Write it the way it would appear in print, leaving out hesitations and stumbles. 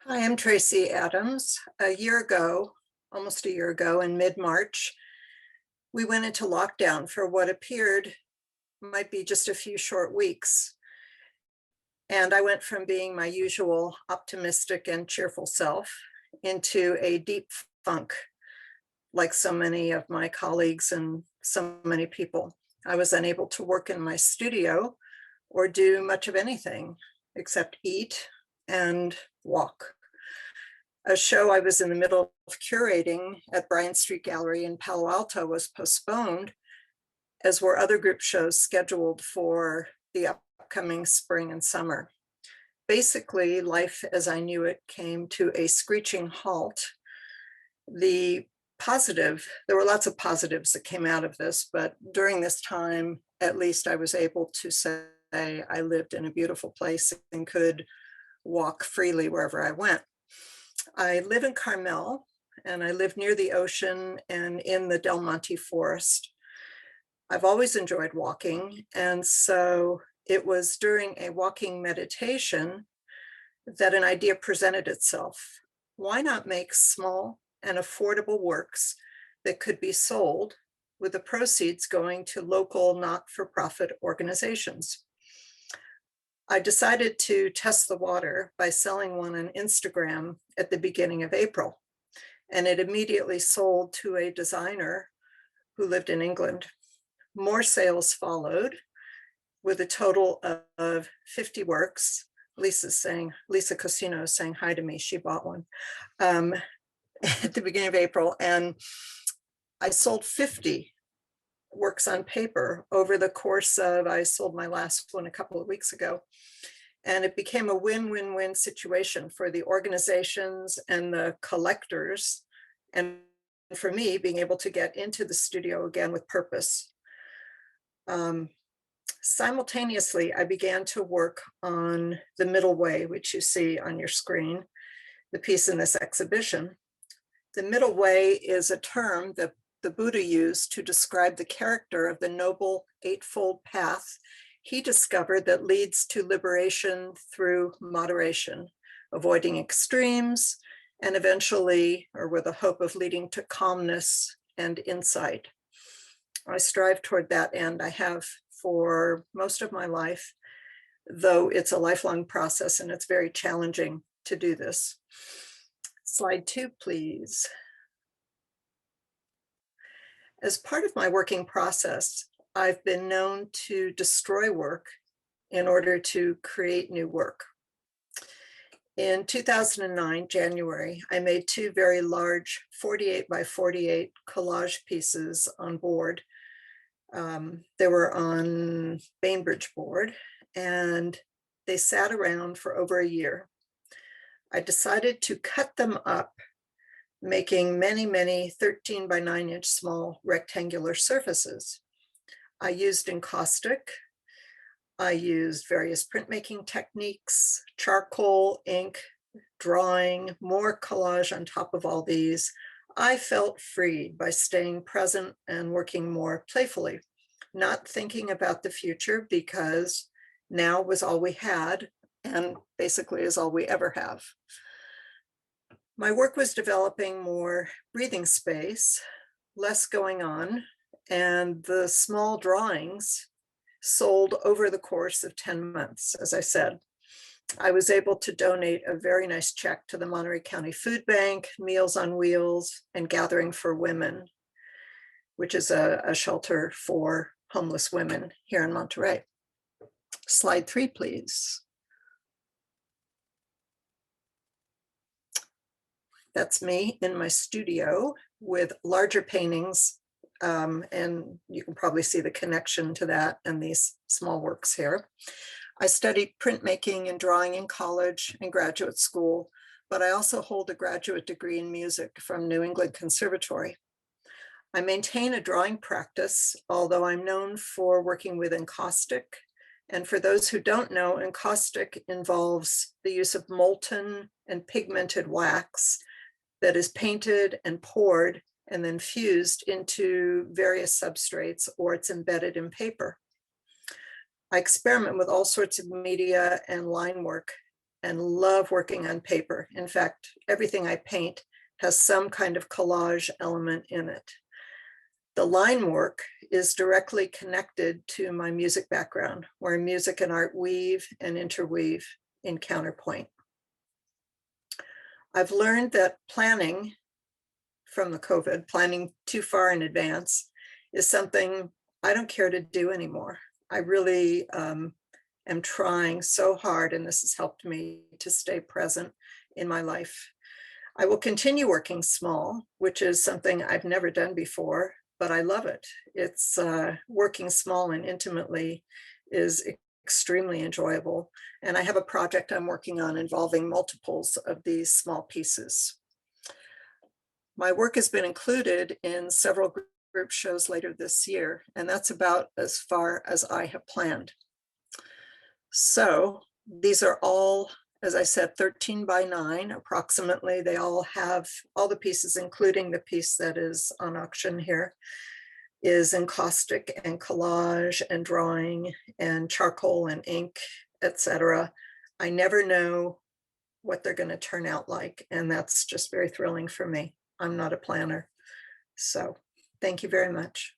Hi, I'm Tracey Adams. Almost a year ago in mid-March, we went into lockdown for what appeared might be just a few short weeks. And I went from being my usual optimistic and cheerful self into a deep funk, like so many of my colleagues and so many people. I was unable to work in my studio or do much of anything except eat and walk. A show I was in the middle of curating at Bryant Street Gallery in Palo Alto was postponed, as were other group shows scheduled for the upcoming spring and summer. Basically, life as I knew it came to a screeching halt. There were lots of positives that came out of this, but during this time, at least I was able to say I lived in a beautiful place and could walk freely wherever I went. I live in Carmel, and I live near the ocean and in the Del Monte forest. I've always enjoyed walking, and so it was during a walking meditation that an idea presented itself. Why not make small and affordable works that could be sold, with the proceeds going to local not-for-profit organizations? I decided to test the water by selling one on Instagram at the beginning of April, and it immediately sold to a designer who lived in England. More sales followed, with a total of 50 works. Lisa Cosino is saying hi to me. She bought one at the beginning of April, and I sold 50 works on paper over the course of, I sold my last one a couple of weeks ago. And it became a win-win-win situation for the organizations and the collectors, and for me, being able to get into the studio again with purpose. Simultaneously, I began to work on the middle way, which you see on your screen, the piece in this exhibition. The middle way is a term that the Buddha used to describe the character of the Noble Eightfold Path he discovered that leads to liberation through moderation, avoiding extremes, and eventually, or with a hope of leading to calmness and insight. I strive toward that end. I have for most of my life, though it's a lifelong process and it's very challenging to do this. Slide 2, please. As part of my working process, I've been known to destroy work in order to create new work. In 2009, January, I made 2 very large 48 by 48 collage pieces on board. They were on Bainbridge board, and they sat around for over a year. I decided to cut them up, making many 13 by 9-inch small rectangular surfaces. I used encaustic. I used various printmaking techniques, charcoal, ink, drawing, more collage on top of all these. I felt freed by staying present and working more playfully, not thinking about the future, because now was all we had and basically is all we ever have. My work was developing more breathing space, less going on, and the small drawings sold over the course of 10 months. As I said, I was able to donate a very nice check to the Monterey County Food Bank, Meals on Wheels, and Gathering for Women, which is a shelter for homeless women here in Monterey. Slide 3, please. That's me in my studio with larger paintings, and you can probably see the connection to that and these small works here. I studied printmaking and drawing in college and graduate school, but I also hold a graduate degree in music from New England Conservatory. I maintain a drawing practice, although I'm known for working with encaustic. And for those who don't know, encaustic involves the use of molten and pigmented wax that is painted and poured and then fused into various substrates, or it's embedded in paper. I experiment with all sorts of media and line work and love working on paper. In fact, everything I paint has some kind of collage element in it. The line work is directly connected to my music background, where music and art weave and interweave in counterpoint. I've learned that planning from the COVID, planning too far in advance, is something I don't care to do anymore. I really am trying so hard, and this has helped me to stay present in my life. I will continue working small, which is something I've never done before, but I love it. It's working small and intimately is extremely enjoyable. And I have a project I'm working on involving multiples of these small pieces. My work has been included in several group shows later this year, and that's about as far as I have planned. So these are all, as I said, 13 by 9 approximately. They all have all the pieces, including the piece that is on auction here, is encaustic and collage and drawing and charcoal and ink, etc. I never know what they're going to turn out like, and that's just very thrilling for me. I'm not a planner. So thank you very much.